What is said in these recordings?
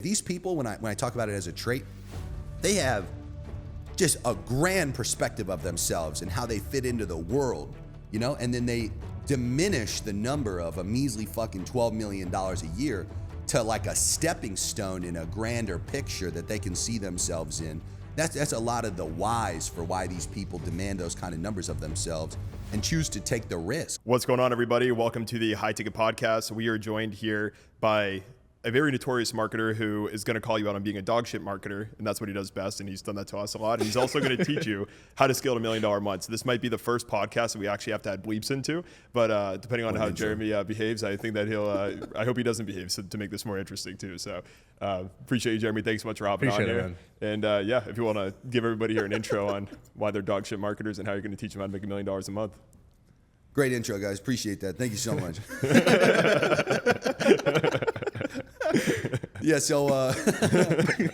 These people, when I talk about it as a trait, they have just a grand perspective of themselves and how they fit into the world, and then they diminish the number of a measly fucking $12 million a year to like a stepping stone in a grander picture that they can see themselves in. That's a lot of the whys for why these people demand those kind of numbers of themselves and choose to take the risk. What's going on, everybody? Welcome to the High Ticket Podcast. We are joined here by a very notorious marketer who is going to call you out on being a dog shit marketer, and that's what he does best, and he's done that to us a lot. And he's also going to teach you how to scale to $1 million a month. So this might be the first podcast that we actually have to add bleeps into, but depending on how Jeremy behaves, I think that he'll, I hope he doesn't behave to make this more interesting too. So appreciate you, Jeremy. Thanks so much for hopping on here. And yeah, if you want to give everybody here an intro on why they're dog shit marketers and how you're going to teach them how to make $1 million a month. Great intro, guys. Appreciate that. Thank you so much. Yeah, so,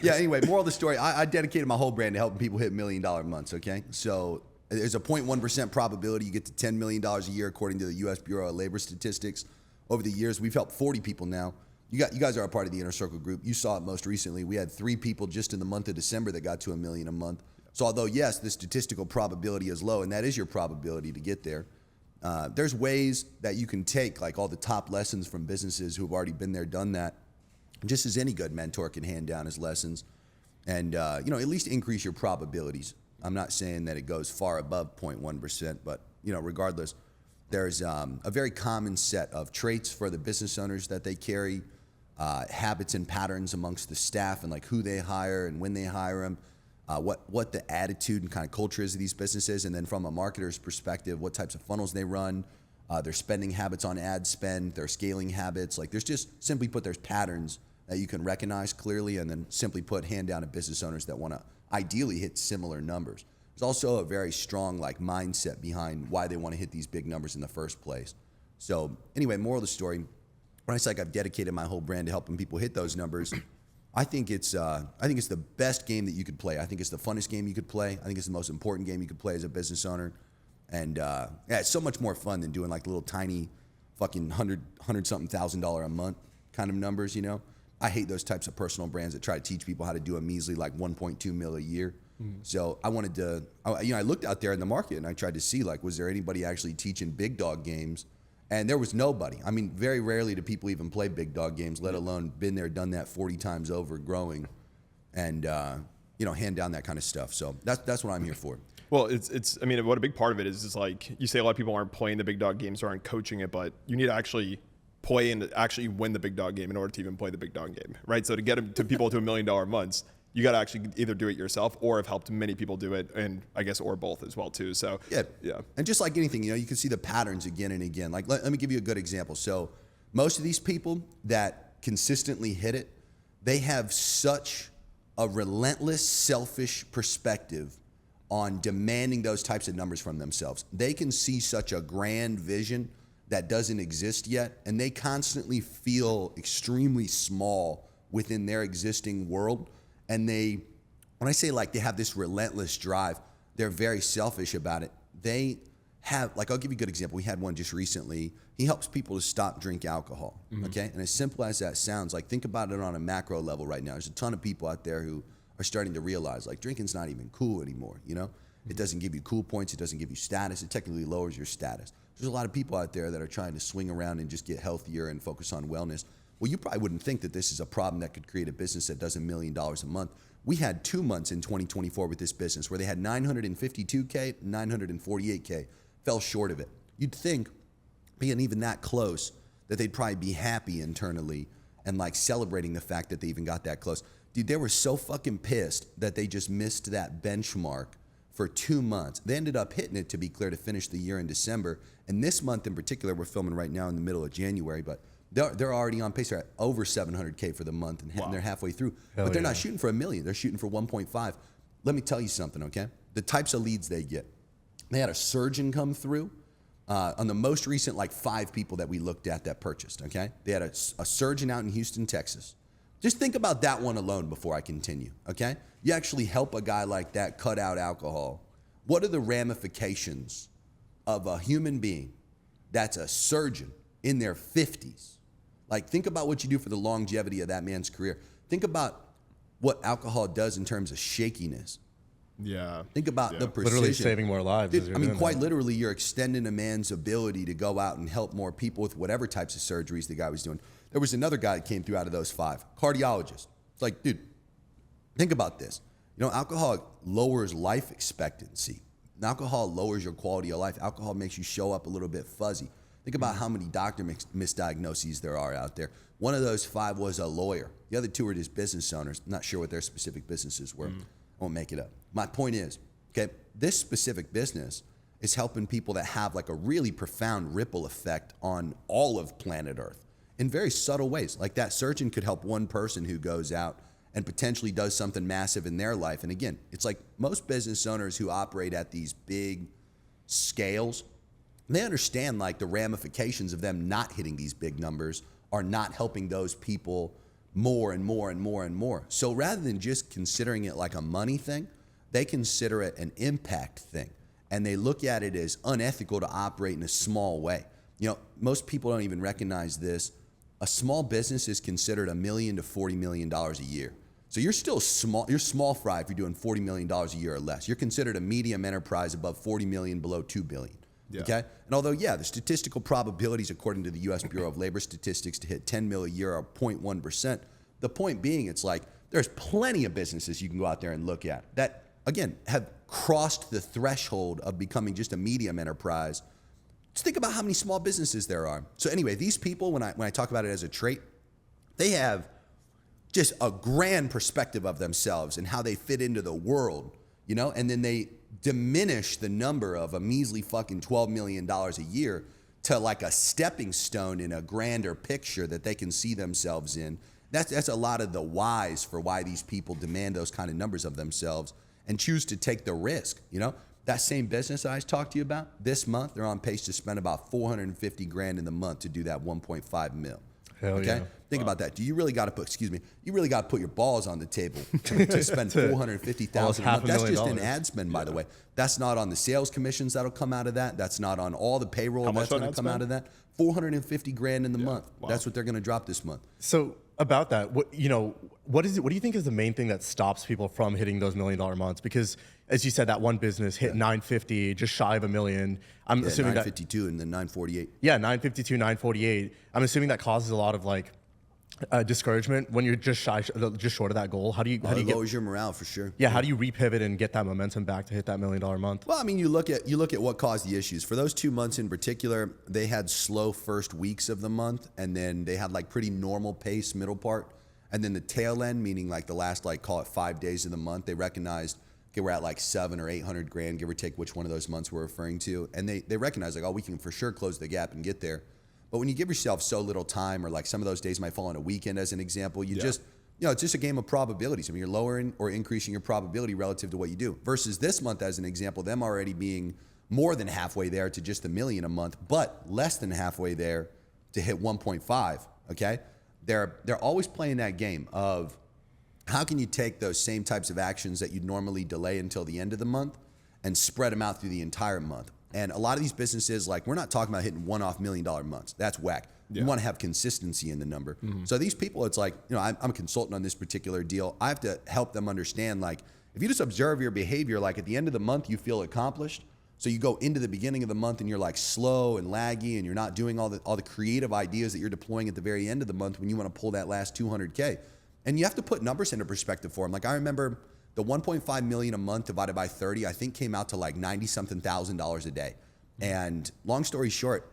anyway, moral of the story, I dedicated my whole brand to helping people hit $1 million months, okay? So there's a 0.1% probability you get to $10 million a year according to the U.S. Bureau of Labor Statistics. Over the years, we've helped 40 people now. You guys are a part of the Inner Circle group. You saw it most recently. We had 3 people just in the month of December that got to $1 million a month. So although, yes, the statistical probability is low, and that is your probability to get there, there's ways that you can take like all the top lessons from businesses who have already been there, done that, just as any good mentor can hand down his lessons and, at least increase your probabilities. I'm not saying that it goes far above 0.1%, but, regardless, there's a very common set of traits for the business owners that they carry, habits and patterns amongst the staff and like who they hire and when they hire them, what the attitude and kind of culture is of these businesses, and then from a marketer's perspective, what types of funnels they run, their spending habits on ad spend, their scaling habits. Like there's just, simply put, there's patterns that you can recognize clearly, and then simply put, hand down to business owners that want to ideally hit similar numbers. There's also a very strong like mindset behind why they want to hit these big numbers in the first place. So anyway, moral of the story, when I say like I've dedicated my whole brand to helping people hit those numbers, I think it's the best game that you could play. I think it's the funnest game you could play. I think it's the most important game you could play as a business owner. And it's so much more fun than doing like little tiny fucking $100-something thousand a month kind of numbers, I hate those types of personal brands that try to teach people how to do a measly like 1.2 mil a year. So I wanted to, I looked out there in the market and I tried to see like, was there anybody actually teaching big dog games? And there was nobody. I mean, very rarely do people even play big dog games, let alone been there, done that 40 times over, growing, and hand down that kind of stuff. So that's what I'm here for. Well, it's. I mean, what a big part of it is like you say a lot of people aren't playing the big dog games or aren't coaching it, but you need to actually play and actually win the big dog game in order to even play the big dog game, right? So to get to people to $1 million months, you got to actually either do it yourself or have helped many people do it, and I guess or both as well too. So yeah. And just like anything, you can see the patterns again and again. Like let me give you a good example. So most of these people that consistently hit it, they have such a relentless, selfish perspective on demanding those types of numbers from themselves. They can see such a grand vision that doesn't exist yet, and they constantly feel extremely small within their existing world. And when I say like they have this relentless drive, they're very selfish about it. They have, like, I'll give you a good example. We had one just recently. He helps people to stop drink alcohol, okay? And as simple as that sounds, like think about it on a macro level right now. There's a ton of people out there who are starting to realize like drinking's not even cool anymore, It doesn't give you cool points. It doesn't give you status. It technically lowers your status. There's a lot of people out there that are trying to swing around and just get healthier and focus on wellness. Well, you probably wouldn't think that this is a problem that could create a business that does $1 million a month. We had 2 months in 2024 with this business where they had 952K, 948K, fell short of it. You'd think, being even that close, that they'd probably be happy internally and like celebrating the fact that they even got that close. Dude, they were so fucking pissed that they just missed that benchmark for 2 months. They ended up hitting it, to be clear, to finish the year in December. And this month in particular, we're filming right now in the middle of January, but they're already on pace. They're at over 700K for the month, and they're halfway through. But they're not shooting for $1 million. They're shooting for 1.5. Let me tell you something, okay? The types of leads they get. They had a surgeon come through on the most recent 5 people that we looked at that purchased, okay? They had a surgeon out in Houston, Texas. Just think about that one alone before I continue, okay? You actually help a guy like that cut out alcohol. What are the ramifications of a human being that's a surgeon in their 50s? Like, think about what you do for the longevity of that man's career. Think about what alcohol does in terms of shakiness. Yeah. Think about the precision. Literally saving more lives. Dude, I mean, quite literally, you're extending a man's ability to go out and help more people with whatever types of surgeries the guy was doing. There was another guy that came through out of those 5, cardiologist. It's like, dude, think about this. You know, alcohol lowers life expectancy. Alcohol lowers your quality of life. Alcohol makes you show up a little bit fuzzy. Think about how many doctor misdiagnoses there are out there. One of those 5 was a lawyer. The other 2 were just business owners. I'm not sure what their specific businesses were. I won't make it up. My point is, okay, this specific business is helping people that have like a really profound ripple effect on all of planet Earth in very subtle ways. Like that surgeon could help one person who goes out and potentially does something massive in their life. And again, it's like most business owners who operate at these big scales, they understand like the ramifications of them not hitting these big numbers are not helping those people more and more and more and more. So rather than just considering it like a money thing, they consider it an impact thing. And they look at it as unethical to operate in a small way. You know, most people don't even recognize this. A small business is considered $1 million to $40 million a year. So you're still small. You're small fry if you're doing $40 million a year or less. You're considered a medium enterprise above 40 million, below 2 billion. Yeah. Okay. And although, yeah, the statistical probabilities, according to the U.S. Bureau of Labor Statistics, to hit 10 mil a year are 0.1%. The point being, it's like there's plenty of businesses you can go out there and look at that, again, have crossed the threshold of becoming just a medium enterprise. Just think about how many small businesses there are. So anyway, these people, when I talk about it as a trait, they have just a grand perspective of themselves and how they fit into the world, you know, and then they diminish the number of a measly fucking $12 million a year to like a stepping stone in a grander picture that they can see themselves in. That's a lot of the whys for why these people demand those kind of numbers of themselves and choose to take the risk, you know? That same business I talked to you about, this month, they're on pace to spend about 450 grand in the month to do that 1.5 mil. Hell okay? Yeah. Think about that. You really got to put, you really got to put your balls on the table to spend 450,000 a month. That's just an ad spend, by the way. That's not on the sales commissions that'll come out of that. That's not on all the payroll that's going to come out of that. 450 grand in the month. Wow. That's what they're going to drop this month. So about that, what do you think is the main thing that stops people from hitting those $1 million months? Because as you said, that one business hit 950, just shy of $1 million. I'm assuming 952 and then 948. Yeah, 952, 948. I'm assuming that causes a lot of like discouragement when you're just short of that goal. How do you lowers your morale for sure. Yeah, how do you repivot and get that momentum back to hit that $1 million month? Well, I mean, you look at what caused the issues. For those 2 months in particular, they had slow first weeks of the month, and then they had like pretty normal pace middle part, and then the tail end, meaning like the last like call it 5 days of the month, they recognized okay, we're at like 700 or 800 grand, give or take which one of those months we're referring to, and they recognized like, oh, we can for sure close the gap and get there. But when you give yourself so little time, or like some of those days might fall on a weekend as an example, it's just a game of probabilities. I mean, you're lowering or increasing your probability relative to what you do. Versus this month as an example, them already being more than halfway there to just $1 million a month, but less than halfway there to hit 1.5, okay? They're always playing that game of how can you take those same types of actions that you'd normally delay until the end of the month and spread them out through the entire month. And a lot of these businesses, like, we're not talking about hitting one-off $1 million months. That's whack. Yeah. You want to have consistency in the number. Mm-hmm. So these people, it's like, I'm a consultant on this particular deal. I have to help them understand, like, if you just observe your behavior, like at the end of the month, you feel accomplished. So you go into the beginning of the month and you're like slow and laggy and you're not doing all the creative ideas that you're deploying at the very end of the month when you want to pull that last 200K. And you have to put numbers into perspective for them. Like, I remember the 1.5 million a month divided by 30, I think came out to like $90-something thousand a day. And long story short,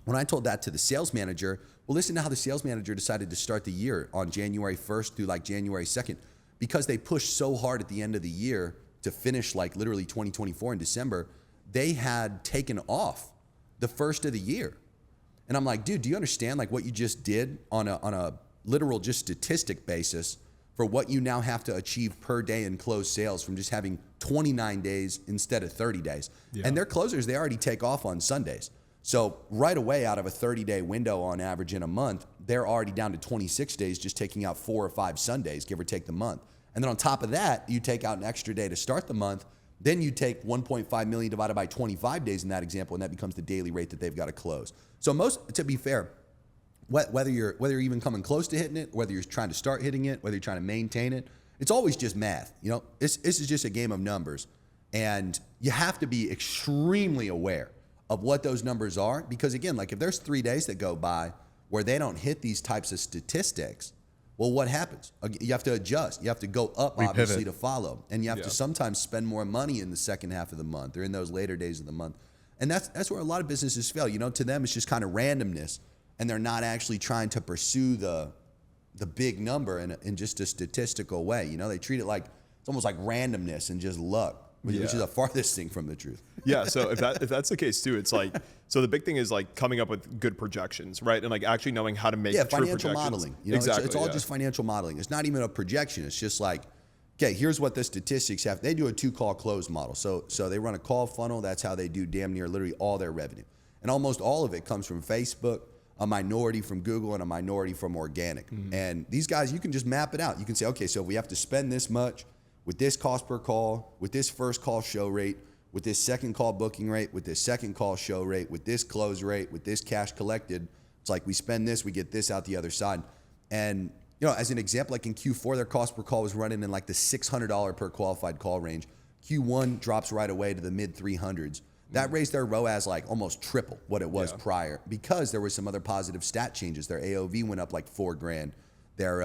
when I told that to the sales manager, well, listen to how the sales manager decided to start the year on January 1st through like January 2nd, because they pushed so hard at the end of the year to finish like literally 2024 in December, they had taken off the first of the year. And I'm like, dude, do you understand like what you just did on a literal just statistic basis for what you now have to achieve per day in closed sales from just having 29 days instead of 30 days. Yeah. And their closers, they already take off on Sundays. So right away out of a 30-day window on average in a month, they're already down to 26 days just taking out 4 or 5 Sundays, give or take the month. And then on top of that, you take out an extra day to start the month. Then you take 1.5 million divided by 25 days in that example, and that becomes the daily rate that they've got to close. So to be fair, whether you're even coming close to hitting it, whether you're trying to start hitting it, whether you're trying to maintain it, it's always just math. You know, this is just a game of numbers, and you have to be extremely aware of what those numbers are, because again, like if there's 3 days that go by where they don't hit these types of statistics, well, what happens? You have to adjust. You have to go up, obviously, to follow, and you have to sometimes spend more money in the second half of the month or in those later days of the month, and that's where a lot of businesses fail. You know, to them it's just kind of randomness, and they're not actually trying to pursue the big number in just a statistical way. You know, they treat it like it's almost like randomness and just luck, which is the farthest thing from the truth. Yeah. So if that's the case too, it's like, so the big thing is like coming up with good projections, right? And like actually knowing how to make true financial projections. modeling. You know, exactly. It's all just financial modeling. It's not even a projection. It's just like, okay, here's what the statistics have. They do a 2-call close model. So they run a call funnel. That's how they do damn near literally all their revenue. And almost all of it comes from Facebook, a minority from Google, and a minority from organic. And these guys, you can just map it out. You can say, okay, so if we have to spend this much with this cost per call, with this first call show rate, with this second call booking rate, with this second call show rate, with this close rate, with this cash collected, it's like we spend this, we get this out the other side. And you know, as an example, like in Q4, their cost per call was running in like the $600 per qualified call range. Q1 drops right away to the mid 300s. That raised their ROAS like almost triple what it was prior, because there were some other positive stat changes. Their AOV went up like $4,000. Their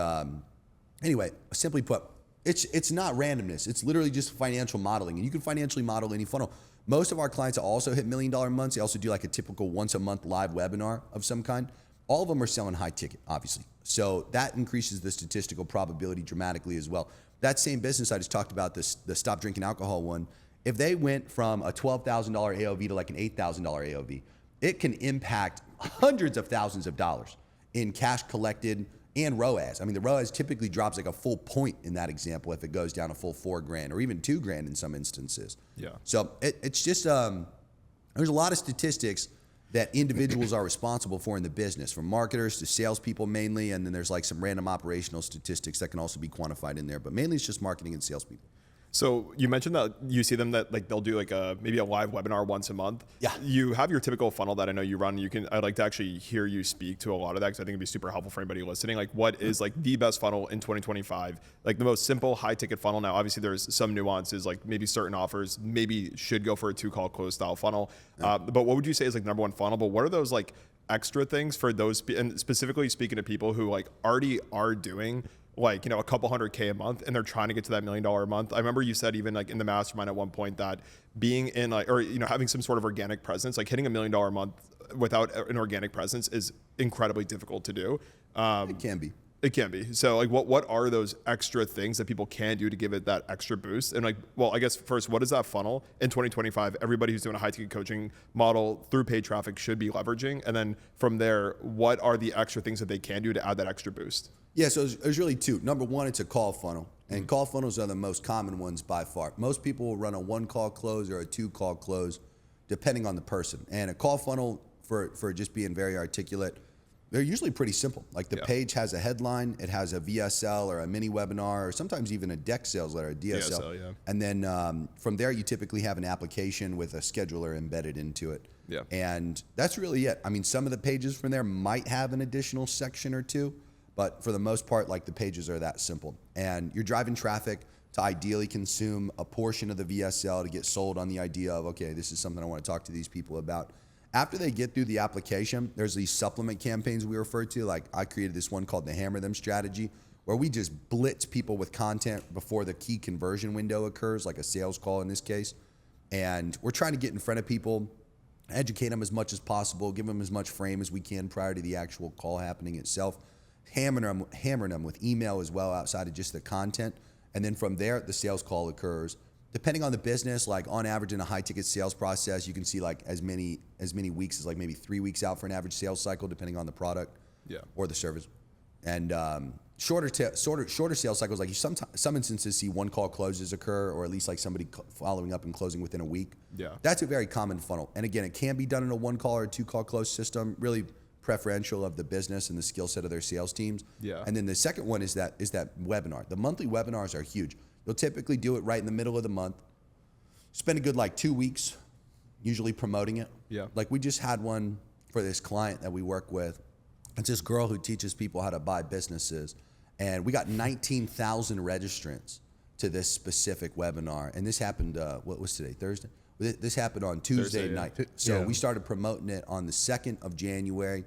anyway, simply put, it's not randomness. It's literally just financial modeling, and you can financially model any funnel. Most of our clients also hit $1 million months. They also do like a typical once a month live webinar of some kind. All of them are selling high ticket, obviously. So that increases the statistical probability dramatically as well. That same business I just talked about, the stop drinking alcohol one, if they went from a $12,000 AOV to like an $8,000 AOV, it can impact hundreds of thousands of dollars in cash collected and ROAS. I mean, the ROAS typically drops like a full point in that example if it goes down a full $4,000 or even $2,000 in some instances. Yeah. So it's just there's a lot of statistics that individuals are responsible for in the business, from marketers to salespeople mainly, and then there's like some random operational statistics that can also be quantified in there, but mainly it's just marketing and salespeople. So you mentioned that you see them that like they'll do like maybe a live webinar once a month. Yeah. You have your typical funnel that I know you run. I'd like to actually hear you speak to a lot of that, because I think it'd be super helpful for anybody listening. Like, what is like the best funnel in 2025? Like the most simple high ticket funnel. Now, obviously there's some nuances, like maybe certain offers maybe should go for a 2-call close style funnel. But what would you say is like number one funnel? But what are those like extra things for those, and specifically speaking to people who like already are doing like, you know, a couple $100K a month and they're trying to get to that $1 million a month? I remember you said even like in the mastermind at one point that being in like, or, you know, having some sort of organic presence, like hitting $1 million a month without an organic presence is incredibly difficult to do. It can be. It can be. So like what are those extra things that people can do to give it that extra boost? And like, well, I guess first, what is that funnel in 2025? Everybody who's doing a high ticket coaching model through paid traffic should be leveraging. And then from there, what are the extra things that they can do to add that extra boost? Yeah, so there's really two. Number one, it's a call funnel. And call funnels are the most common ones by far. Most people will run a 1-call close or a 2-call close, depending on the person. And a call funnel, for just being very articulate, they're usually pretty simple. Like the page has a headline, it has a VSL or a mini webinar, or sometimes even a deck sales letter, a DSL. DSL, yeah. And then from there, you typically have an application with a scheduler embedded into it. Yeah. And that's really it. I mean, some of the pages from there might have an additional section or two, but for the most part, like the pages are that simple. And you're driving traffic to ideally consume a portion of the VSL to get sold on the idea of, okay, this is something I want to talk to these people about. After they get through the application, there's these supplement campaigns we refer to. Like I created this one called the Hammer Them strategy, where we just blitz people with content before the key conversion window occurs, like a sales call in this case. And we're trying to get in front of people, educate them as much as possible, give them as much frame as we can prior to the actual call happening itself. Hammering them with email as well outside of just the content. And then from there, the sales call occurs. Depending on the business, like on average in a high ticket sales process, you can see like as many weeks as like maybe 3 weeks out for an average sales cycle, depending on the product or the service. And shorter sales cycles, like you some instances see 1-call closes occur, or at least like somebody following up and closing within a week. Yeah. That's a very common funnel. And again, it can be done in a 1-call or a 2-call close system, really preferential of the business and the skill set of their sales teams. Yeah. And then the second one is that webinar. The monthly webinars are huge. You'll typically do it right in the middle of the month. Spend a good like 2 weeks, usually promoting it. Yeah. Like we just had one for this client that we work with. It's this girl who teaches people how to buy businesses. And we got 19,000 registrants to this specific webinar. And this happened, what was today, Thursday? This happened on Tuesday night. So we started promoting it on the 2nd of January.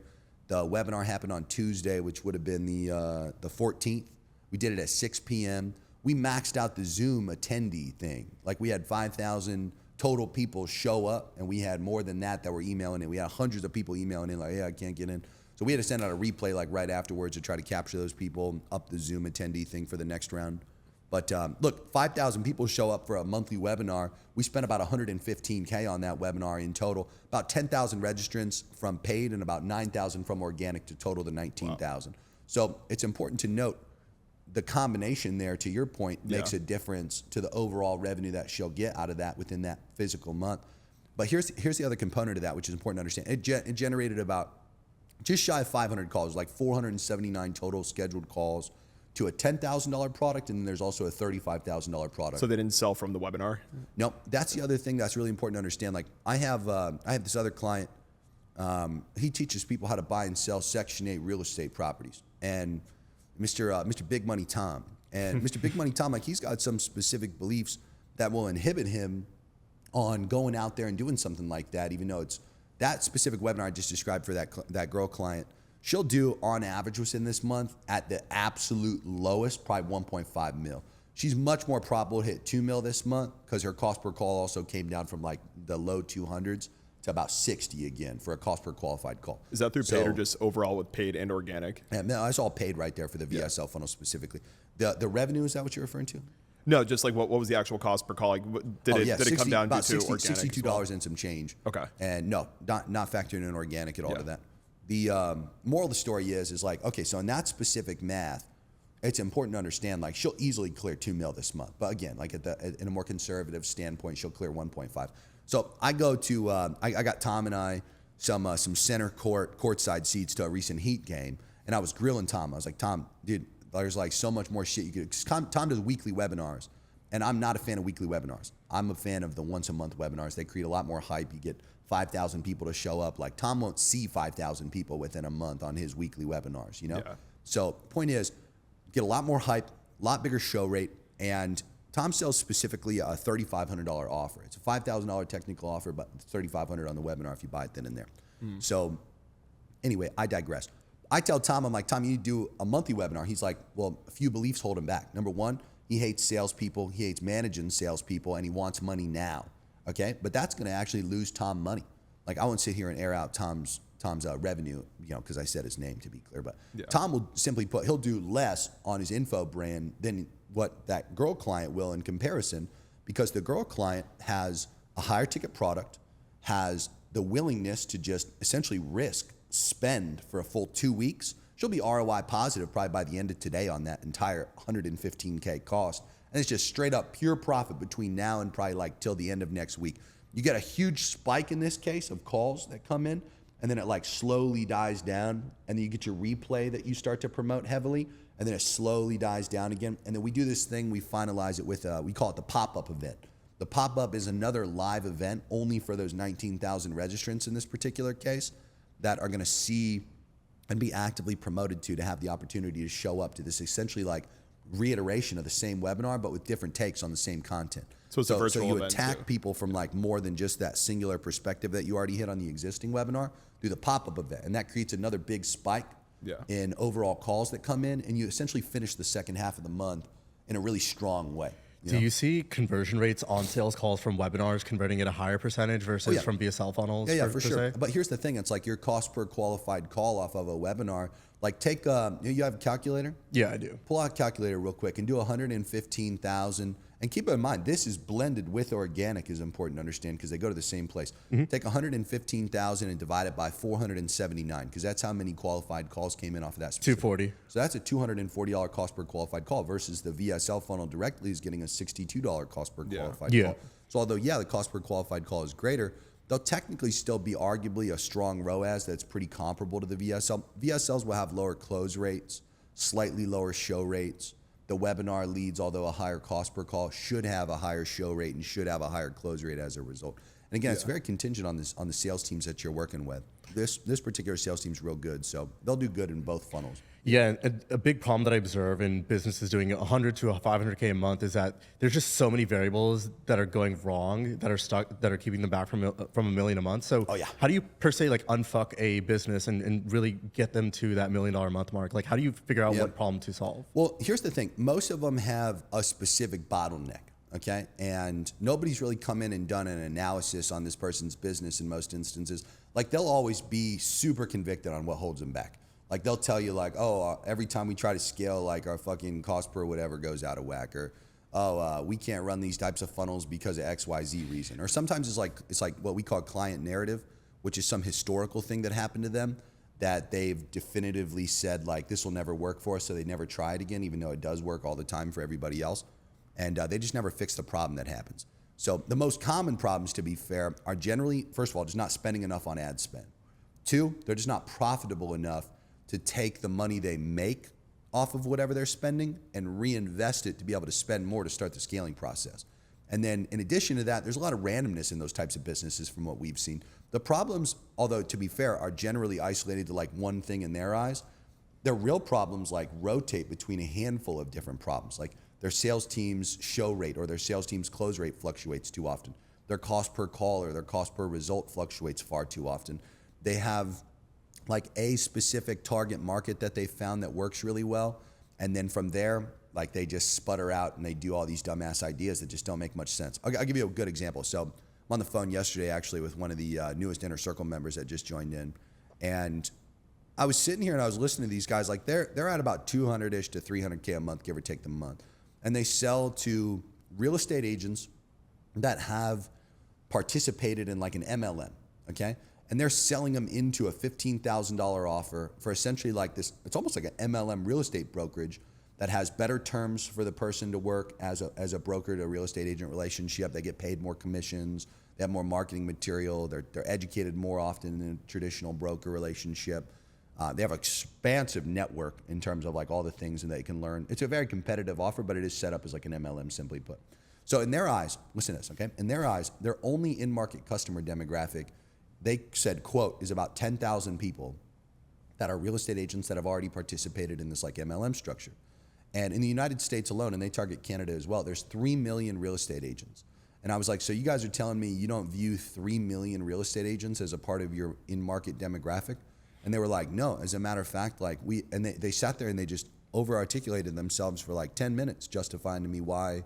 The webinar happened on Tuesday, which would have been the 14th. We did it at 6 p.m. We maxed out the Zoom attendee thing. Like we had 5,000 total people show up, and we had more than that were emailing in. We had hundreds of people emailing in like, yeah, I can't get in. So we had to send out a replay like right afterwards to try to capture those people, up the Zoom attendee thing for the next round. But look, 5,000 people show up for a monthly webinar. We spent about $115K on that webinar in total. About 10,000 registrants from paid and about 9,000 from organic to total the 19,000. Wow. So it's important to note the combination there, to your point, makes a difference to the overall revenue that she'll get out of that within that physical month. But here's the other component of that, which is important to understand. It generated about just shy of 500 calls, like 479 total scheduled calls to a $10,000 product, and then there's also a $35,000 product. So they didn't sell from the webinar? No, that's the other thing that's really important to understand. Like I have this other client. He teaches people how to buy and sell Section 8 real estate properties, and Mr. Big Money Tom, and Mr. Big Money Tom, like he's got some specific beliefs that will inhibit him on going out there and doing something like that, even though it's that specific webinar I just described for that girl client. She'll do on average within this month at the absolute lowest, probably 1.5 mil. She's much more probable to hit 2 mil this month because her cost per call also came down from like the low 200s to about 60 again for a cost per qualified call. Is that through paid or just overall with paid and organic? Yeah, no, that's all paid right there for the VSL funnel specifically. The revenue, is that what you're referring to? No, just like what was the actual cost per call? Like, did it come down to organic? $62 and some change. Okay. And no, not factoring in organic at all to that. The moral of the story is like, okay, so in that specific math, it's important to understand like she'll easily clear 2 mil this month. But again, like in a more conservative standpoint, she'll clear 1.5. So I go to, I got Tom and I some center courtside seats to a recent Heat game. And I was grilling Tom. I was like, Tom, dude, there's like so much more shit you could, 'cause Tom does weekly webinars. And I'm not a fan of weekly webinars. I'm a fan of the once a month webinars. They create a lot more hype. You get 5,000 people to show up. Like Tom won't see 5,000 people within a month on his weekly webinars, you know? Yeah. So point is, get a lot more hype, a lot bigger show rate, and Tom sells specifically a $3,500 offer. It's a $5,000 technical offer, but $3,500 on the webinar if you buy it then and there. So anyway, I digress. I tell Tom, I'm like, Tom, you need to do a monthly webinar. He's like, well, a few beliefs hold him back. Number one, he hates salespeople, he hates managing salespeople, and he wants money now. Okay, but that's going to actually lose Tom money. Like I won't sit here and air out Tom's revenue, you know, because I said his name to be clear. But Tom will simply he'll do less on his info brand than what that girl client will in comparison, because the girl client has a higher ticket product, has the willingness to just essentially spend for a full 2 weeks. She'll be ROI positive probably by the end of today on that entire $115K cost. And it's just straight up pure profit between now and probably like till the end of next week. You get a huge spike in this case of calls that come in, and then it like slowly dies down, and then you get your replay that you start to promote heavily, and then it slowly dies down again. And then we do this thing, we finalize it with, we call it the pop-up event. The pop-up is another live event only for those 19,000 registrants in this particular case that are gonna see and be actively promoted to have the opportunity to show up to this essentially like reiteration of the same webinar, but with different takes on the same content. So it's a virtual event. So you event attack too. People from like more than just that singular perspective that you already hit on the existing webinar through the pop-up event. And that creates another big spike in overall calls that come in, and you essentially finish the second half of the month in a really strong way. Do you see conversion rates on sales calls from webinars converting at a higher percentage versus from VSL funnels? Yeah, for sure. But here's the thing. It's like your cost per qualified call off of a webinar. Like take, you have a calculator? Yeah, I do. Pull out a calculator real quick and do 115,000. And keep in mind, this is blended with organic is important to understand because they go to the same place. Take 115,000 and divide it by 479 because that's how many qualified calls came in off of that. 240. So that's a $240 cost per qualified call versus the VSL funnel directly is getting a $62 cost per qualified call. So although, the cost per qualified call is greater, they'll technically still be arguably a strong ROAS that's pretty comparable to the VSL. VSLs will have lower close rates, slightly lower show rates. The webinar leads, although a higher cost per call, should have a higher show rate and should have a higher close rate as a result. And again, it's very contingent on the sales teams that you're working with. This particular sales team's real good, so they'll do good in both funnels. Yeah, and a big problem that I observe in businesses doing 100 to 500K a month is that there's just so many variables that are going wrong, that are stuck, that are keeping them back from $1 million a month. So how do you per se like unfuck a business and really get them to that $1 million a month mark? Like how do you figure out what problem to solve? Well, here's the thing. Most of them have a specific bottleneck, okay? And nobody's really come in and done an analysis on this person's business in most instances. Like they'll always be super convicted on what holds them back. Like they'll tell you like, oh, every time we try to scale, like our fucking cost per whatever goes out of whack, or we can't run these types of funnels because of XYZ reason. Or sometimes it's like what we call client narrative, which is some historical thing that happened to them that they've definitively said like this will never work for us, so they never try it again, even though it does work all the time for everybody else. And they just never fix the problem that happens. So the most common problems, to be fair, are generally, first of all, just not spending enough on ad spend. 2, they're just not profitable enough to take the money they make off of whatever they're spending and reinvest it to be able to spend more to start the scaling process. And then in addition to that, there's a lot of randomness in those types of businesses from what we've seen. The problems, although to be fair, are generally isolated to like one thing in their eyes. Their real problems like rotate between a handful of different problems. Like their sales team's show rate or their sales team's close rate fluctuates too often. Their cost per call or their cost per result fluctuates far too often. They have like a specific target market that they found that works really well. And then from there, like they just sputter out and they do all these dumbass ideas that just don't make much sense. I'll give you a good example. So I'm on the phone yesterday actually with one of the newest Inner Circle members that just joined in. And I was sitting here and I was listening to these guys, like they're at about 200-ish to 300K a month, give or take the month. And they sell to real estate agents that have participated in like an MLM, okay? And they're selling them into a $15,000 offer for essentially like this, it's almost like an MLM real estate brokerage that has better terms for the person to work as a broker to a real estate agent relationship. They get paid more commissions, they have more marketing material, they're educated more often than a traditional broker relationship. They have an expansive network in terms of like all the things that they can learn. It's a very competitive offer, but it is set up as like an MLM, simply put. So in their eyes, listen to this, okay? In their eyes, their only in-market customer demographic, they said, quote, is about 10,000 people that are real estate agents that have already participated in this like MLM structure. And in the United States alone, and they target Canada as well, there's 3 million real estate agents. And I was like, so you guys are telling me you don't view 3 million real estate agents as a part of your in-market demographic? And they were like, no, as a matter of fact, like they sat there and they just over-articulated themselves for like 10 minutes, justifying to me why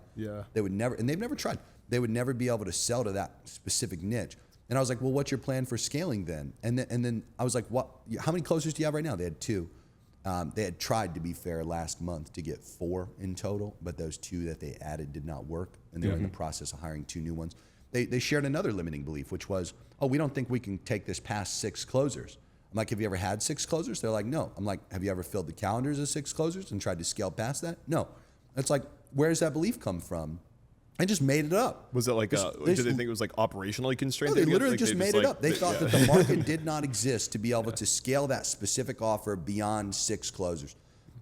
they would never, and they've never tried, they would never be able to sell to that specific niche. And I was like, well, what's your plan for scaling then? And then I was like, what? How many closers do you have right now? They had 2. They had tried, to be fair, last month to get 4 in total, but those 2 that they added did not work, and they were in the process of hiring 2 new ones. They shared another limiting belief, which was, oh, we don't think we can take this past 6 closers. I'm like, have you ever had 6 closers? They're like, no. I'm like, have you ever filled the calendars of 6 closers and tried to scale past that? No. It's like, where does that belief come from? I just made it up. Was it like, did they think it was like operationally constrained? No, they literally just made it up. They thought that the market did not exist to be able to scale that specific offer beyond 6 closers.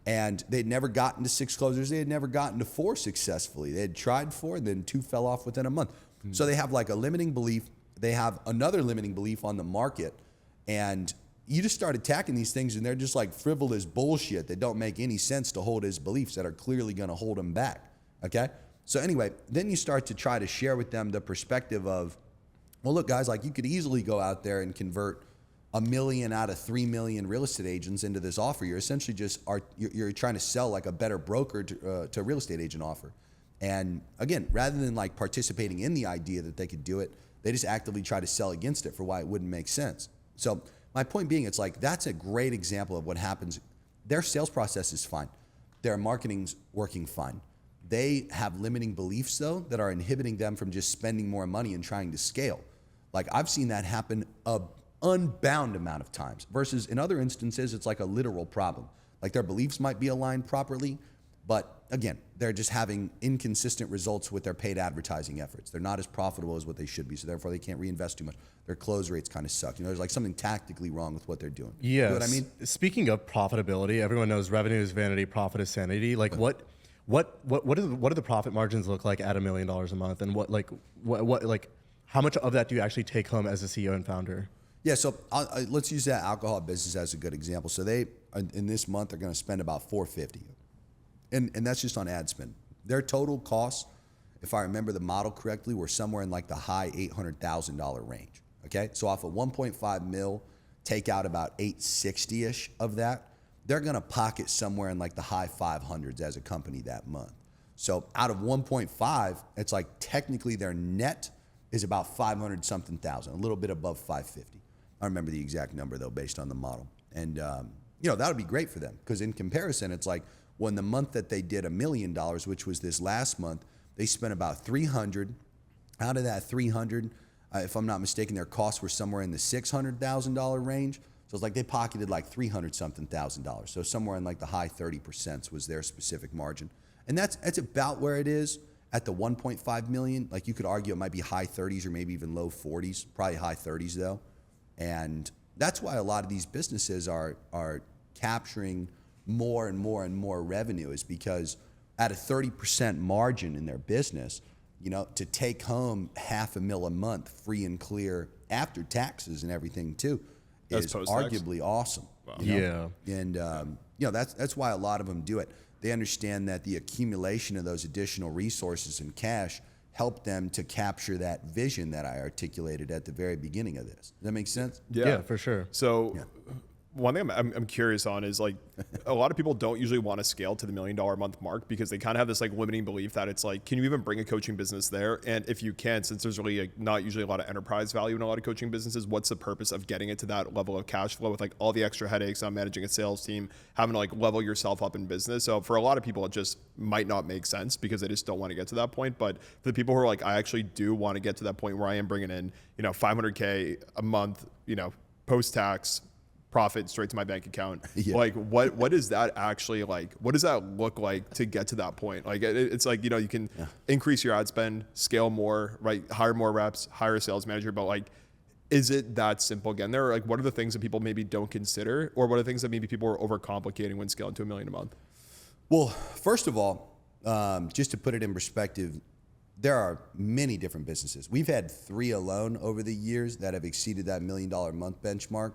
And they'd never gotten to 6 closers. They had never gotten to 4 successfully. They had tried 4, and then 2 fell off within a month. So they have like a limiting belief. They have another limiting belief on the market. And you just start attacking these things, and they're just like frivolous bullshit that don't make any sense to hold as beliefs that are clearly going to hold them back, okay? So anyway, then you start to try to share with them the perspective of, well, look, guys, like you could easily go out there and convert 1 million out of 3 million real estate agents into this offer. You're essentially just you're trying to sell like a better broker to a real estate agent offer. And again, rather than like participating in the idea that they could do it, they just actively try to sell against it for why it wouldn't make sense. So my point being, it's like that's a great example of what happens. Their sales process is fine. Their marketing's working fine. They have limiting beliefs, though, that are inhibiting them from just spending more money and trying to scale. Like, I've seen that happen an unbound amount of times, versus in other instances, it's like a literal problem. Like, their beliefs might be aligned properly, but again, they're just having inconsistent results with their paid advertising efforts. They're not as profitable as what they should be, so therefore they can't reinvest too much. Their close rates kind of suck. You know, there's like something tactically wrong with what they're doing. Yeah. You know what I mean? Speaking of profitability, everyone knows revenue is vanity, profit is sanity. Like, what do the profit margins look like at $1 million a month, and what how much of that do you actually take home as a CEO and founder? Yeah, so let's use that alcohol business as a good example. So they, in this month, are going to spend about $450, and that's just on ad spend. Their total costs, if I remember the model correctly, were somewhere in like the high $800,000 range. Okay, so off of 1.5 mil, take out about 860-ish of that. They're going to pocket somewhere in like the high 500s as a company that month. So out of 1.5, it's like technically their net is about 500 something thousand, a little bit above 550. I don't remember the exact number though, based on the model. And you know, that would be great for them, because in comparison, it's like when the month that they did $1 million, which was this last month, they spent about 300. Out of that 300, if I'm not mistaken, their costs were somewhere in the $600,000 range. So it's like they pocketed like 300 something thousand dollars. So somewhere in like the high 30% was their specific margin. And that's about where it is at the 1.5 million. Like you could argue it might be high 30s or maybe even low 40s, probably high 30s though. And that's why a lot of these businesses are capturing more and more and more revenue, is because at a 30% margin in their business, you know, to take home $500,000 a month free and clear after taxes and everything too, is arguably awesome. Wow. You know? Yeah. And you know, that's why a lot of them do it. They understand that the accumulation of those additional resources and cash help them to capture that vision that I articulated at the very beginning of this. Does that make sense? Yeah, for sure. So one thing I'm curious on is, like, a lot of people don't usually want to scale to the $1 million a month mark because they kind of have this like limiting belief that it's like, can you even bring a coaching business there? And if you can, since there's really not usually a lot of enterprise value in a lot of coaching businesses, what's the purpose of getting it to that level of cash flow with like all the extra headaches on managing a sales team, having to like level yourself up in business? So for a lot of people, it just might not make sense because they just don't want to get to that point. But for the people who are like, I actually do want to get to that point where I am bringing in, you know, $500K a month, you know, post-tax profit straight to my bank account. Yeah. Like what is that actually like? What does that look like to get to that point? Like it's like, you know, you can increase your ad spend, scale more, right? Hire more reps, hire a sales manager, but like, is it that simple? Again, there are like, what are the things that people maybe don't consider, or what are the things that maybe people are overcomplicating when scaling to $1 million a month? Well, first of all, just to put it in perspective, there are many different businesses. We've had 3 alone over the years that have exceeded that $1 million a month benchmark,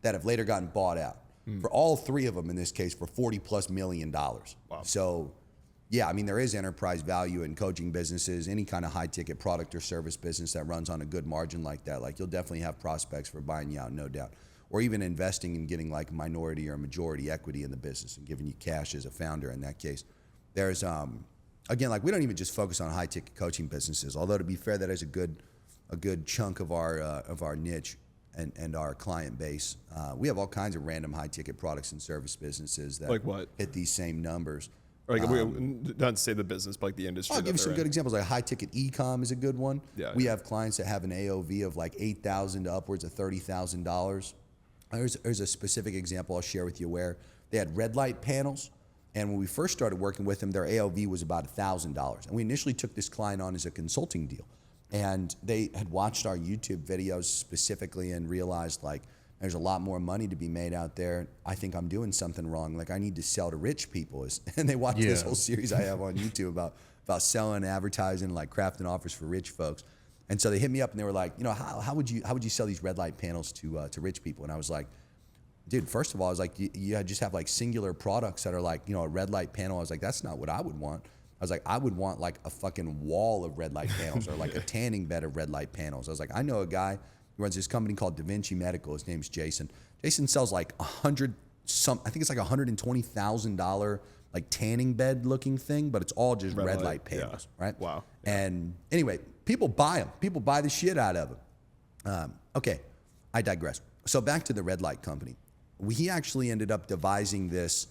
that have later gotten bought out. For all 3 of them in this case for $40+ million. Wow. So yeah, I mean, there is enterprise value in coaching businesses, any kind of high ticket product or service business that runs on a good margin like that. Like, you'll definitely have prospects for buying you out, no doubt. Or even investing and getting like minority or majority equity in the business and giving you cash as a founder in that case. There's, again, like, we don't even just focus on high ticket coaching businesses, although to be fair, that is a good chunk of our niche and our client base. We have all kinds of random high ticket products and service businesses that like what? hit these same numbers. Or like, not to say the business, but like the industry. I'll give you some good examples. Like high ticket e-com is a good one. Yeah, we have clients that have an AOV of like $8,000 to upwards of $30,000. There's a specific example I'll share with you where they had red light panels, and when we first started working with them, their AOV was about $1,000. And we initially took this client on as a consulting deal. And they had watched our YouTube videos specifically and realized, like, there's a lot more money to be made out there. I think I'm doing something wrong. Like, I need to sell to rich people. And they watched this whole series I have on YouTube about selling, advertising, like crafting offers for rich folks. And so they hit me up and they were like, you know, how would you sell these red light panels to rich people? And I was like, dude, first of all, I was like, you just have like singular products that are like, you know, a red light panel. I was like, that's not what I would want. I was like, I would want like a fucking wall of red light panels or like a tanning bed of red light panels. I was like, I know a guy who runs this company called Da Vinci Medical. His name's Jason. Jason sells like I think it's like $120,000 like tanning bed looking thing, but it's all just red light panels, right? Wow. Yeah. And anyway, people buy them. People buy the shit out of them. Okay, I digress. So back to the red light company. He actually ended up devising this.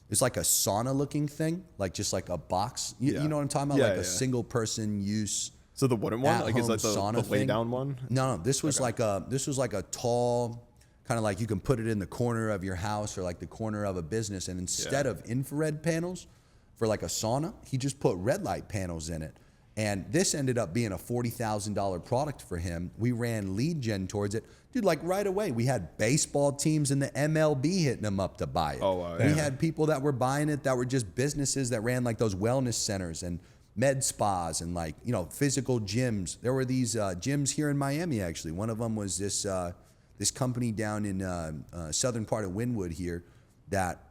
It's like a sauna looking thing, like just like a box. You know what I'm talking about? Yeah, like a single person use. So the wooden one, like, is like the lay down one? No, this was like a tall, kind of like you can put it in the corner of your house or like the corner of a business. And instead of infrared panels for like a sauna, he just put red light panels in it. And this ended up being a $40,000 product for him. We ran lead gen towards it. Dude, like right away, we had baseball teams in the MLB hitting them up to buy it. Oh, wow. We had people that were buying it that were just businesses that ran like those wellness centers. And med spas and like, you know, physical gyms. There were these gyms here in Miami, actually. One of them was this company down in southern part of Wynwood here that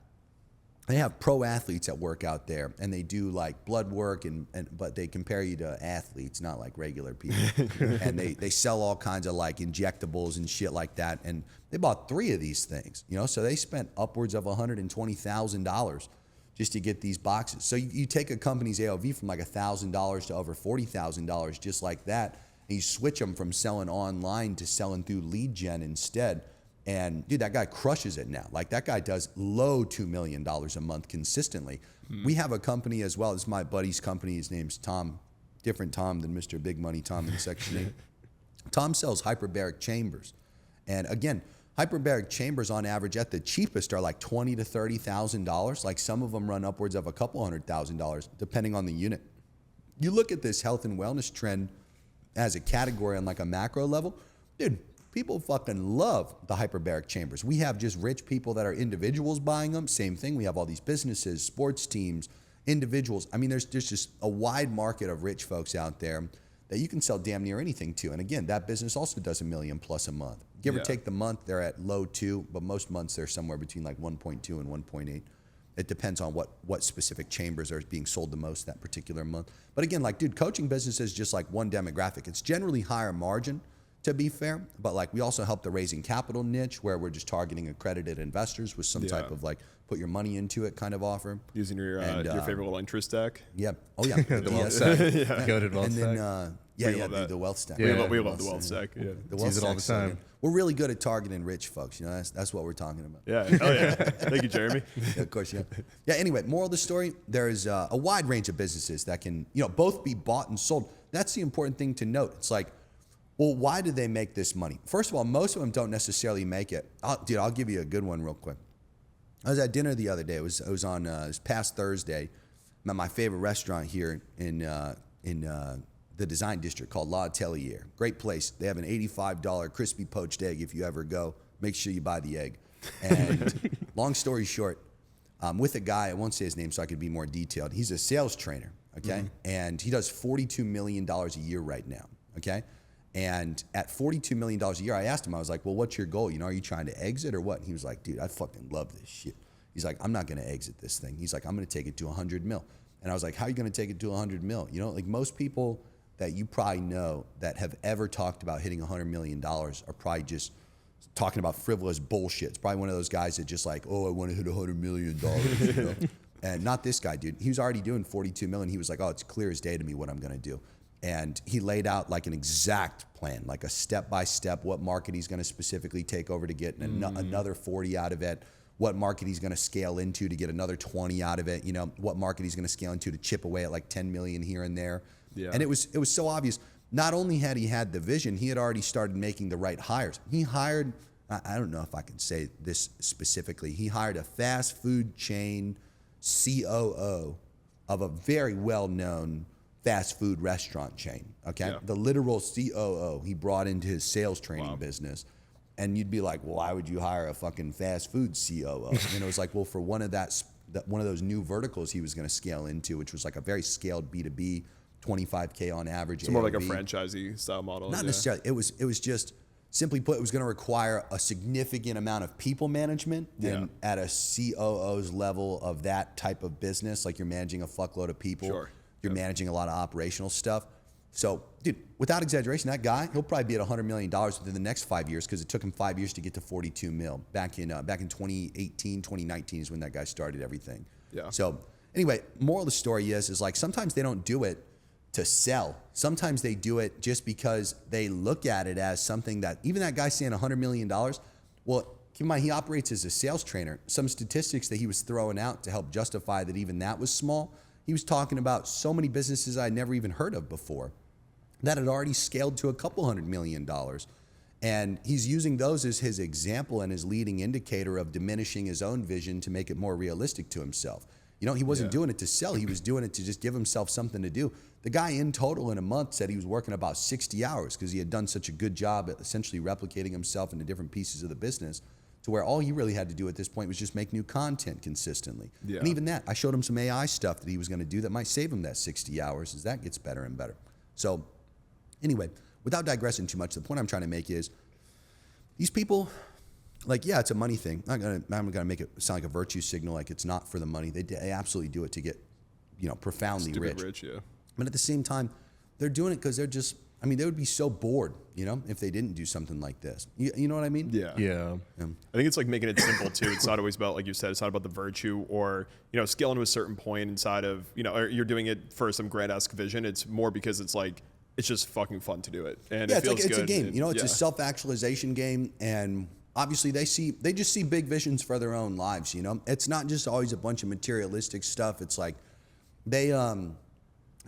they have pro athletes that work out there, and they do like blood work, but they compare you to athletes, not like regular people. And they sell all kinds of like injectables and shit like that. And they bought 3 of these things, you know, so they spent upwards of $120,000 just to get these boxes. So you take a company's AOV from like $1,000 to over $40,000 just like that, and you switch them from selling online to selling through lead gen instead. And dude, that guy crushes it now. Like that guy does low $2 million a month consistently. We have a company as well. This is my buddy's company. His name's Tom, different Tom than Mr. Big Money Tom in Section 8. Tom sells hyperbaric chambers. And again, hyperbaric chambers on average at the cheapest are like $20,000 to $30,000. Like some of them run upwards of a couple $100,000 depending on the unit. You look at this health and wellness trend as a category on like a macro level, dude, people fucking love the hyperbaric chambers. We have just rich people that are individuals buying them. Same thing. We have all these businesses, sports teams, individuals. I mean, there's just a wide market of rich folks out there that you can sell damn near anything to. And again, that business also does $1 million plus a month. Give or take the month, they're at low 2, but most months they're somewhere between like 1.2 and 1.8. It depends on what specific chambers are being sold the most that particular month. But again, like, dude, coaching business is just like one demographic. It's generally higher margin, to be fair, but like we also help the raising capital niche where we're just targeting accredited investors with some type of like put your money into it kind of offer. Using your favorable interest stack. Yeah. Oh yeah. The wealth stack. Goated wealth and stack. then the wealth stack. We love the wealth stack. Yeah. The wealth Use it all the stack, time. We're really good at targeting rich folks. You know, that's what we're talking about. Yeah. Oh yeah. Thank you, Jeremy. Yeah, of course, yeah. Yeah, anyway, moral of the story, there's a wide range of businesses that can, you know, both be bought and sold. That's the important thing to note. It's like, well, why do they make this money? First of all, most of them don't necessarily make it. I'll give you a good one real quick. I was at dinner the other day. It was on this past Thursday. I'm at my favorite restaurant here in the Design District called La Atelier. Great place. They have an $85 crispy poached egg. If you ever go, make sure you buy the egg. And long story short, I'm with a guy. I won't say his name so I could be more detailed. He's a sales trainer, okay? And he does $42 million a year right now, okay? And at $42 million a year, I asked him, I was like, well, what's your goal? You know, are you trying to exit or what? And he was like, dude, I fucking love this shit. He's like, I'm not going to exit this thing. He's like, I'm going to take it to 100 mil. And I was like, how are you going to take it to 100 mil? You know, like most people that you probably know that have ever talked about hitting $100 million are probably just talking about frivolous bullshit. It's probably one of those guys that just like, oh, I want to hit $100 million, you know? And not this guy, dude. He was already doing 42 million. He was like, oh, it's clear as day to me what I'm going to do. And he laid out like an exact plan, like a step-by-step, what market he's going to specifically take over to get another 40 out of it, what market he's going to scale into to get another 20 out of it, you know, what market he's going to scale into to chip away at like 10 million here and there. Yeah. And it was so obvious. Not only had he had the vision, he had already started making the right hires. He hired, I don't know if I can say this specifically, he hired a fast food chain COO of a very well-known fast food restaurant chain, okay? Yeah. The literal COO he brought into his sales training business. And you'd be like, well, why would you hire a fucking fast food COO? And it was like, well, for one of those new verticals he was going to scale into, which was like a very scaled B2B, 25K on average. It's more like a franchisee style model. Not necessarily. It was just, simply put, it was going to require a significant amount of people management. And at a COO's level of that type of business, like you're managing a fuckload of people. Sure. You're managing a lot of operational stuff. So, dude, without exaggeration, that guy, he'll probably be at $100 million within the next 5 years because it took him 5 years to get to 42 mil. Back in 2018, 2019 is when that guy started everything. Yeah. So, anyway, moral of the story is like sometimes they don't do it to sell. Sometimes they do it just because they look at it as something that, even that guy saying $100 million, well, keep in mind, he operates as a sales trainer. Some statistics that he was throwing out to help justify that even that was small. He was talking about so many businesses I'd never even heard of before that had already scaled to a couple $100 million. And he's using those as his example and his leading indicator of diminishing his own vision to make it more realistic to himself. You know, he wasn't doing it to sell. He was doing it to just give himself something to do. The guy in total in a month said he was working about 60 hours because he had done such a good job at essentially replicating himself into different pieces of the business to where all he really had to do at this point was just make new content consistently. Yeah. And even that, I showed him some AI stuff that he was going to do that might save him that 60 hours as that gets better and better. So anyway, without digressing too much, the point I'm trying to make is these people, like, yeah, it's a money thing. I'm gonna make it sound like a virtue signal, like it's not for the money. They absolutely do it to get, profoundly rich. Yeah. But at the same time, they're doing it because they're just, they would be so bored, if they didn't do something like this. You know what I mean? Yeah. Yeah. I think it's like making it simple too. It's not always about, like you said, it's not about the virtue or, scaling to a certain point inside of, or you're doing it for some grand-esque vision. It's more because it's like, it's just fucking fun to do it. And yeah, it feels it's good. a game. And, It's a self-actualization game, and obviously they just see big visions for their own lives. It's not just always a bunch of materialistic stuff. It's like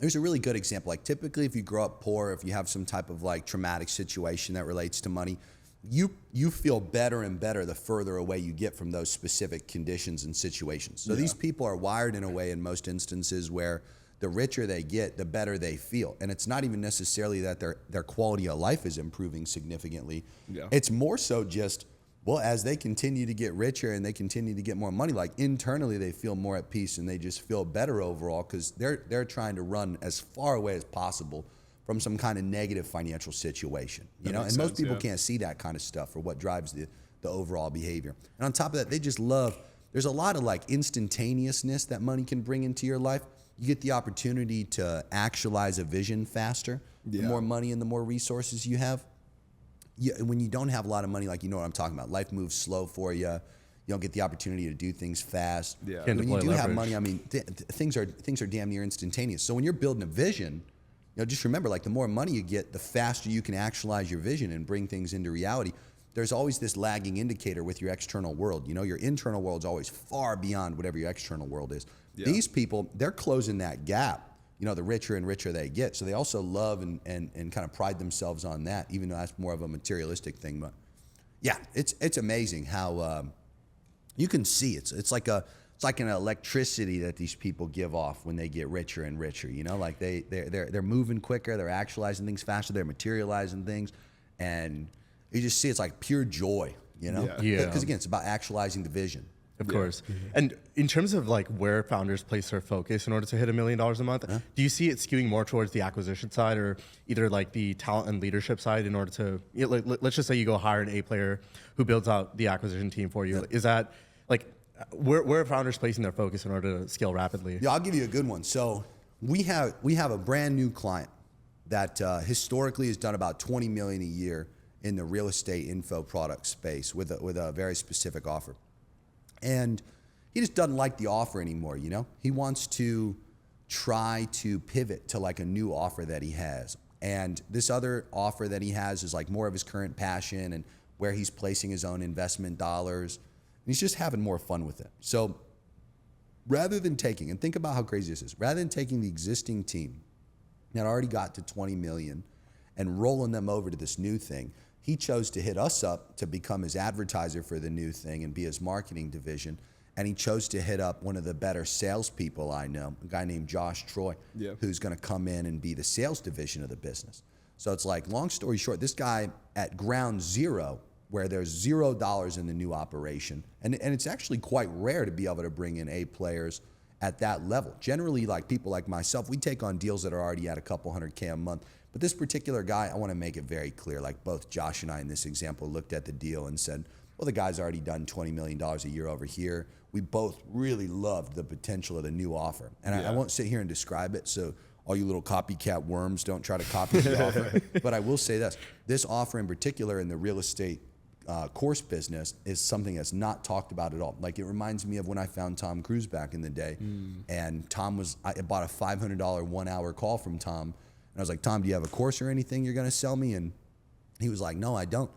there's a really good example. Like typically, if you grow up poor, if you have some type of like traumatic situation that relates to money, you feel better and better the further away you get from those specific conditions and situations. So these people are wired in a way in most instances where the richer they get, the better they feel. And it's not even necessarily that their quality of life is improving significantly. Yeah. It's more so just, well, as they continue to get richer and they continue to get more money, like internally they feel more at peace and they just feel better overall because they're trying to run as far away as possible from some kind of negative financial situation. And most people can't see that kind of stuff or what drives the overall behavior. And on top of that, they just love, there's a lot of like instantaneousness that money can bring into your life. You get the opportunity to actualize a vision faster. The more money and the more resources you have. When you don't have a lot of money, like, you know what I'm talking about. Life moves slow for you. You don't get the opportunity to do things fast. Yeah. When you do have money, things are damn near instantaneous. So when you're building a vision, just remember, like, the more money you get, the faster you can actualize your vision and bring things into reality. There's always this lagging indicator with your external world. Your internal world's always far beyond whatever your external world is. Yeah. These people, they're closing that gap. The richer and richer they get. So they also love and kind of pride themselves on that, even though that's more of a materialistic thing. But yeah, it's amazing how you can see it's like an electricity that these people give off when they get richer and richer. Like they're moving quicker, they're actualizing things faster, they're materializing things, and you just see it's like pure joy. Yeah. Because again, it's about actualizing the vision. Of course. And in terms of like where founders place their focus in order to hit $1 million a month, do you see it skewing more towards the acquisition side or either like the talent and leadership side in order to, let's just say you go hire an A player who builds out the acquisition team for you. Is that like, where are founders placing their focus in order to scale rapidly? Yeah, I'll give you a good one. So we have a brand new client that historically has done about $20 million a year in the real estate info product space with a very specific offer. And he just doesn't like the offer anymore, He wants to try to pivot to like a new offer that he has. And this other offer that he has is like more of his current passion and where he's placing his own investment dollars. And he's just having more fun with it. So rather than taking, and think about how crazy this is, rather than taking the existing team that already got to 20 million and rolling them over to this new thing, he chose to hit us up to become his advertiser for the new thing and be his marketing division. And he chose to hit up one of the better salespeople I know, a guy named Josh Troy, who's going to come in and be the sales division of the business. So it's like, long story short, this guy at ground zero, where there's $0 in the new operation, and it's actually quite rare to be able to bring in A players at that level. Generally, like people like myself, we take on deals that are already at a couple $100K a month. But this particular guy, I want to make it very clear, like both Josh and I in this example looked at the deal and said, well, the guy's already done $20 million a year over here. We both really loved the potential of the new offer. And I won't sit here and describe it, so all you little copycat worms don't try to copy the offer. But I will say this offer in particular in the real estate course business is something that's not talked about at all. Like, it reminds me of when I found Tom Cruise back in the day. And I bought a $500 1-hour call from Tom. And I was like, Tom, do you have a course or anything you're going to sell me? And he was like, no, I don't.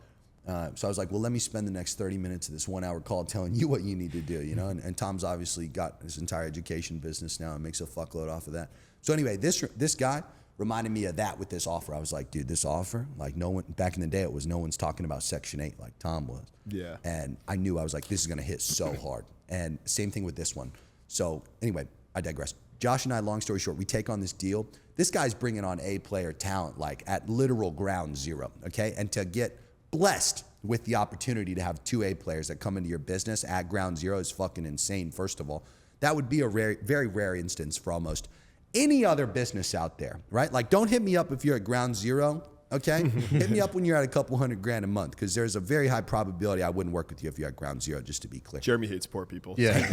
So I was like, well, let me spend the next 30 minutes of this 1-hour call telling you what you need to do, And Tom's obviously got his entire education business now and makes a fuckload off of that. So anyway, this guy reminded me of that with this offer. I was like, dude, this offer, like no one, back in the day, no one's talking about Section 8 like Tom was. Yeah. And I knew, I was like, this is going to hit so hard. And same thing with this one. So anyway, I digress. Josh and I, long story short, we take on this deal. This guy's bringing on A player talent, like at literal ground zero, okay? And to get blessed with the opportunity to have 2 A players that come into your business at ground zero is fucking insane, first of all. That would be a very rare instance for almost any other business out there, right? Like, don't hit me up if you're at ground zero, okay? Hit me up when you're at a couple $100,000 a month, because there's a very high probability I wouldn't work with you if you're at ground zero, just to be clear. Jeremy hates poor people. Yeah.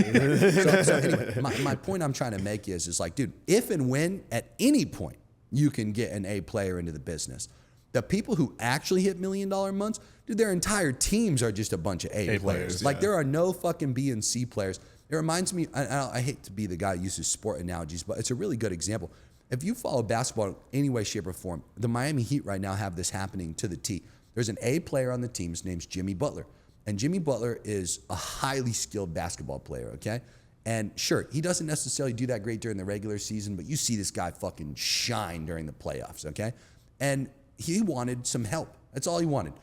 So anyway, my point I'm trying to make is like, dude, if and when at any point you can get an A player into the business, the people who actually hit $1 million months, dude, their entire teams are just a bunch of A players. Like, there are no fucking B and C players. It reminds me, I hate to be the guy who uses sport analogies, but it's a really good example. If you follow basketball in any way, shape, or form, the Miami Heat right now have this happening to the T. There's an A player on the team. His name's Jimmy Butler. And Jimmy Butler is a highly skilled basketball player, okay? And sure, he doesn't necessarily do that great during the regular season, but you see this guy fucking shine during the playoffs, okay? And he wanted some help. That's all he wanted.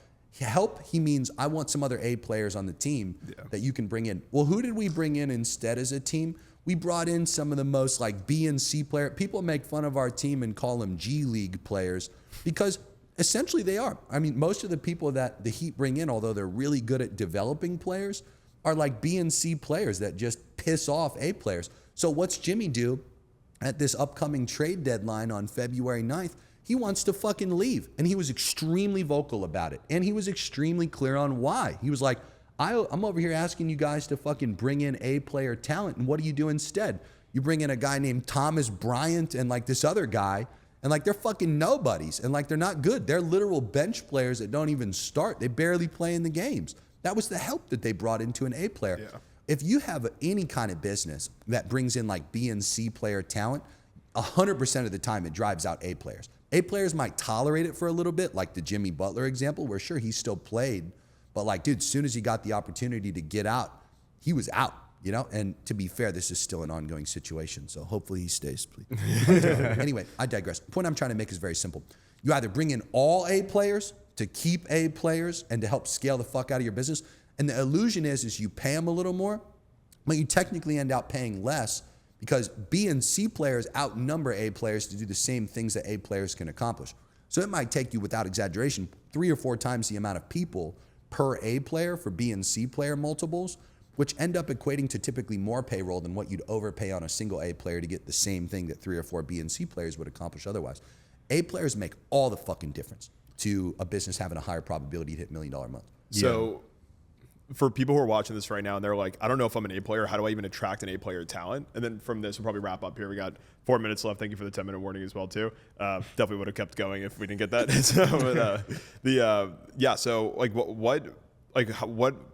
Help, he means I want some other A players on the team that you can bring in. Well, who did we bring in instead as a team? We brought in some of the most like B and C player. People make fun of our team and call them G League players because essentially they are. I mean, most of the people that the Heat bring in, although they're really good at developing players, are like B and C players that just piss off A players. So what's Jimmy do at this upcoming trade deadline on February 9th? He wants to fucking leave. And he was extremely vocal about it. And he was extremely clear on why. He was like, I'm over here asking you guys to fucking bring in A player talent. And what do you do instead? You bring in a guy named Thomas Bryant and like this other guy. And like, they're fucking nobodies. And like, they're not good. They're literal bench players that don't even start. They barely play in the games. That was the help that they brought into an A player. Yeah. If you have any kind of business that brings in like B and C player talent, 100% of the time it drives out A players. A players might tolerate it for a little bit, like the Jimmy Butler example, where sure, he still played, but like, dude, as soon as he got the opportunity to get out, he was out, you know? And to be fair, this is still an ongoing situation, so hopefully he stays, please. Anyway, I digress. The point I'm trying to make is very simple. You either bring in all A players to keep A players and to help scale the fuck out of your business, and the illusion is you pay them a little more, but you technically end up paying less because B and C players outnumber A players to do the same things that A players can accomplish. So it might take you, without exaggeration, 3 or 4 times the amount of people per A player for B and C player multiples, which end up equating to typically more payroll than what you'd overpay on a single A player to get the same thing that 3 or 4 B and C players would accomplish otherwise. A players make all the fucking difference to a business having a higher probability to hit $1 million a month. So for people who are watching this right now and they're like, I don't know if I'm an A player, how do I even attract an A player talent? And then from this, we'll probably wrap up here. We got 4 minutes left. Thank you for the 10-minute warning as well too. Definitely would have kept going if we didn't get that. So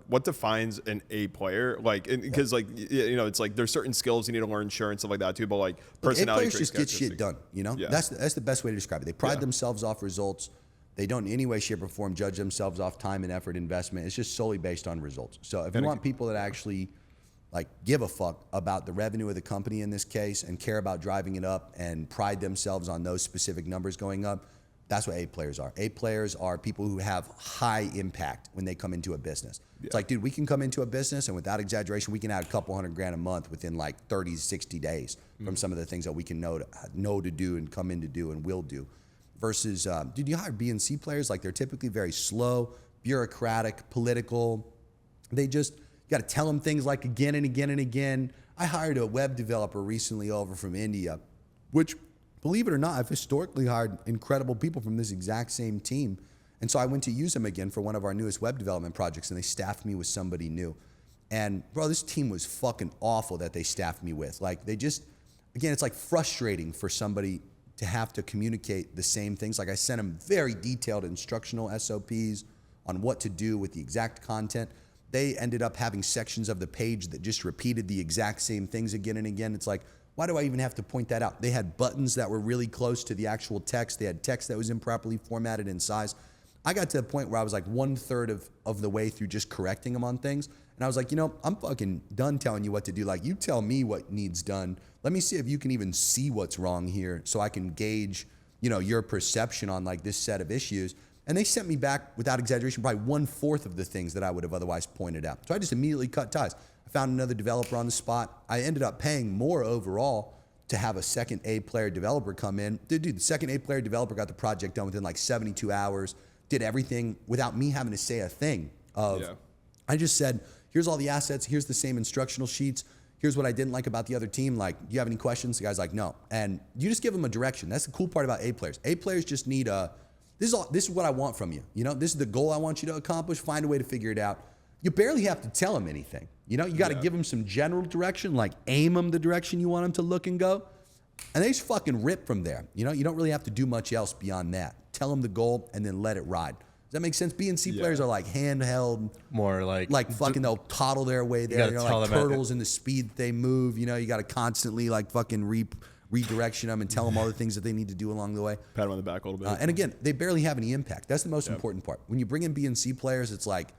what defines an A player? Like, because like, you know, it's like there's certain skills you need to learn, insurance, stuff like that too. But like personality, A players just get shit done. You know, that's the best way to describe it. They pride themselves off results. They don't in any way, shape, or form judge themselves off time and effort investment. It's just solely based on results. So if you want people that actually like give a fuck about the revenue of the company in this case and care about driving it up and pride themselves on those specific numbers going up, that's what A players are. A players are people who have high impact when they come into a business. Yeah. It's like, dude, we can come into a business and without exaggeration, we can add a couple $100,000 a month within like 30, 60 days from some of the things that we can know to do and come in to do and will do. Versus, dude, you hire B and C players, like they're typically very slow, bureaucratic, political. They just, you got to tell them things like again and again and again. I hired a web developer recently over from India, which, believe it or not, I've historically hired incredible people from this exact same team. And so I went to use them again for one of our newest web development projects, and they staffed me with somebody new. And bro, this team was fucking awful that they staffed me with. Like they just, again, it's like frustrating for somebody to have to communicate the same things. Like I sent them very detailed instructional SOPs on what to do with the exact content. They ended up having sections of the page that just repeated the exact same things again and again. It's like, why do I even have to point that out? They had buttons that were really close to the actual text. They had text that was improperly formatted in size. I got to the point where I was like 1/3 of the way through just correcting them on things. And I was like, you know, I'm fucking done telling you what to do. Like, you tell me what needs done. Let me see if you can even see what's wrong here so I can gauge, you know, your perception on like this set of issues. And they sent me back, without exaggeration, probably 1/4 of the things that I would have otherwise pointed out. So I just immediately cut ties. I found another developer on the spot. I ended up paying more overall to have a second A player developer come in. Dude, the second A player developer got the project done within like 72 hours. did everything without me having to say a thing. I just said, here's all the assets, here's the same instructional sheets, here's what I didn't like about the other team. Like, do you have any questions? The guy's like, no. And you just give them a direction. That's the cool part about A players. A players just need this is what I want from you. You know, this is the goal I want you to accomplish. Find a way to figure it out. You barely have to tell them anything. You know, you got to give them some general direction, like aim them the direction you want them to look and go. And they just fucking rip from there. You know, you don't really have to do much else beyond that. Tell them the goal and then let it ride. Does that make sense? B and C players are like handheld. More like fucking they'll toddle their way there. You know, like turtles in the speed that they move. You know, you got to constantly like fucking redirection them and tell them all the things that they need to do along the way. Pat them on the back a little bit. And again, they barely have any impact. That's the most important part. When you bring in B and C players, it's like,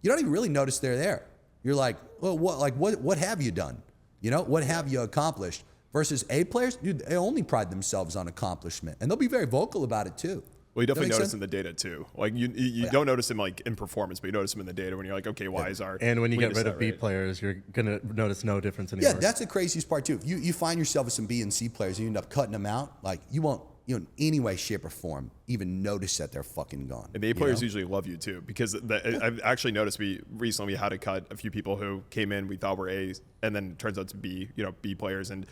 you don't even really notice they're there. You're like, well, what have you done? You know, what have you accomplished? Versus A players, dude, they only pride themselves on accomplishment. And they'll be very vocal about it too. Well, you definitely notice in the data too. Like you don't notice them like in performance, but you notice them in the data when you're like, okay, why is our and when you get rid of B players, you're gonna notice no difference anymore. Yeah, that's the craziest part too. If you find yourself with some B and C players, and you end up cutting them out. Like you won't, in any way, shape, or form, even notice that they're fucking gone. And the A players usually love you too, because I've actually noticed we recently had to cut a few people who came in we thought were A's, and then it turns out to be B players and.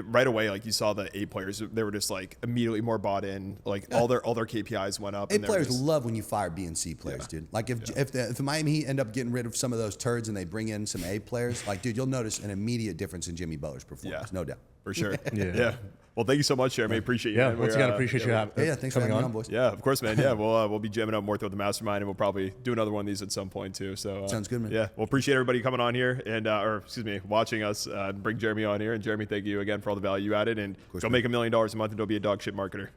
Right away, like you saw the A players, they were just like immediately more bought in. Like all their KPIs went up. A players love when you fire B and C players, dude. Like if the Miami Heat end up getting rid of some of those turds and they bring in some A players, like dude, you'll notice an immediate difference in Jimmy Butler's performance, no doubt. For sure. Yeah. Well, thank you so much, Jeremy. Appreciate you. Yeah, once again, appreciate you having. Yeah, thanks for having me on, boys. Yeah, of course, man. Yeah, we'll be jamming up more throughout the mastermind, and we'll probably do another one of these at some point too. So sounds good, man. Yeah, we'll appreciate everybody coming on here and watching us. Bring Jeremy on here, and Jeremy, thank you again for all the value you added, and go make $1 million a month and don't be a dog shit marketer.